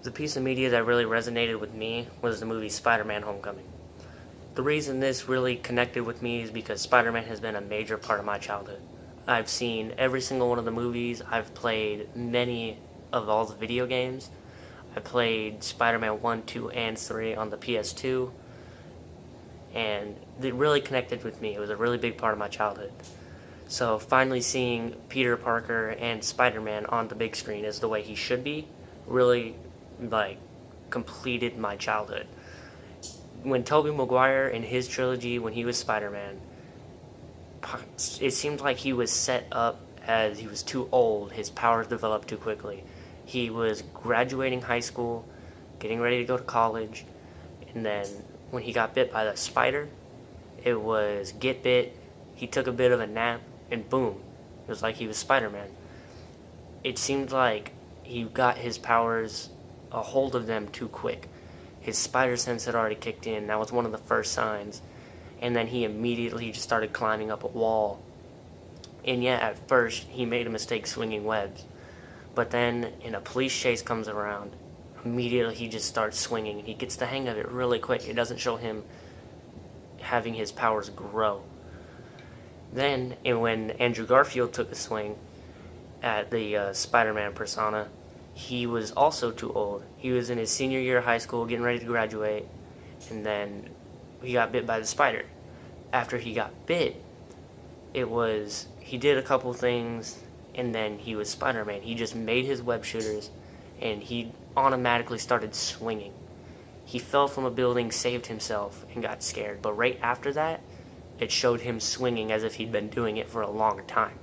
The piece of media that really resonated with me was the movie Spider-Man: Homecoming. The reason this really connected with me is because Spider-Man has been a major part of my childhood. I've seen every single one of the movies. I've played many of all the video games. I played Spider-Man 1, 2, and 3 on the PS2, and it really connected with me. It was a really big part of my childhood. So finally seeing Peter Parker and Spider-Man on the big screen as the way he should be really, completed my childhood. When Tobey Maguire in his trilogy, when he was Spider-Man, it seemed like he was set up as he was too old. His powers developed too quickly. He was graduating high school, getting ready to go to college, and then when he got bit by the spider, it was get bit, he took a bit of a nap, and boom, it was like he was Spider-Man. It seemed like he got his powers, a hold of them too quick. His spider sense had already kicked in. That was one of the first signs. And then he immediately just started climbing up a wall. And yet, at first, he made a mistake swinging webs. But then, a police chase comes around. Immediately, he just starts swinging. He gets the hang of it really quick. It doesn't show him having his powers grow. Then, when Andrew Garfield took a swing at the Spider-Man persona, he was also too old. He was in his senior year of high school, getting ready to graduate, and then he got bit by the spider. After he got bit, he did a couple things, and then he was Spider-Man. He just made his web shooters, and he automatically started swinging. He fell from a building, saved himself, and got scared. But right after that, it showed him swinging as if he'd been doing it for a long time.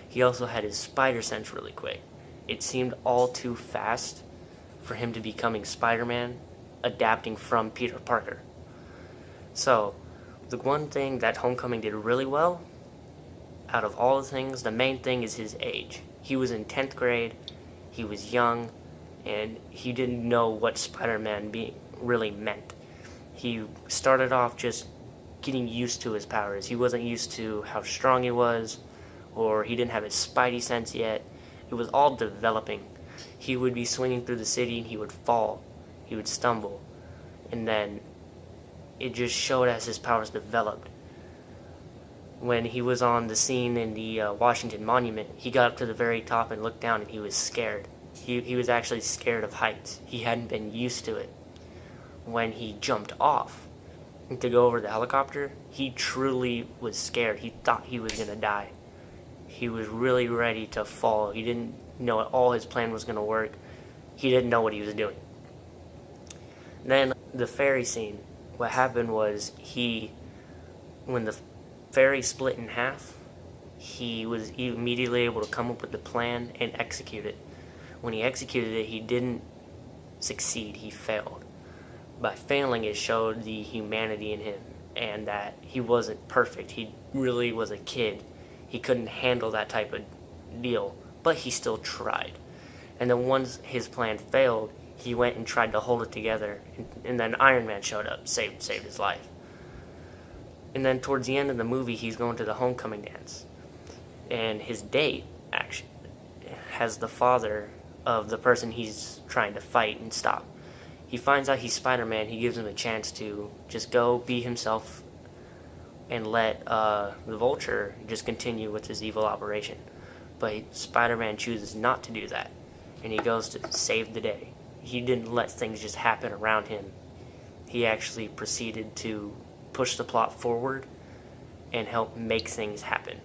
He also had his spider sense really quick. It seemed all too fast for him to becoming Spider-Man, adapting from Peter Parker. So, the one thing that Homecoming did really well, out of all the things, the main thing is his age. He was in 10th grade, he was young, and he didn't know what Spider-Man really meant. He started off just getting used to his powers. He wasn't used to how strong he was, or he didn't have his spidey sense yet. It was all developing. He would be swinging through the city and he would fall. He would stumble. And then it just showed as his powers developed. When he was on the scene in the Washington Monument, he got up to the very top and looked down and he was scared. He was actually scared of heights. He hadn't been used to it. When he jumped off to go over the helicopter, he truly was scared. He thought he was going to die. He was really ready to fall. He didn't know all his plan was going to work. He didn't know what he was doing. Then the ferry scene. What happened was when the ferry split in half, he was immediately able to come up with the plan and execute it. When he executed it, he didn't succeed. He failed. By failing, it showed the humanity in him and that he wasn't perfect. He really was a kid. He couldn't handle that type of deal, but he still tried. And then once his plan failed, he went and tried to hold it together, and then Iron Man showed up, saved his life. And then towards the end of the movie, he's going to the homecoming dance, and his date actually has the father of the person he's trying to fight and stop. He finds out he's Spider-Man. He gives him a chance to just go be himself and let the Vulture just continue with his evil operation. But Spider-Man chooses not to do that, and he goes to save the day. He didn't let things just happen around him. He actually proceeded to push the plot forward and help make things happen.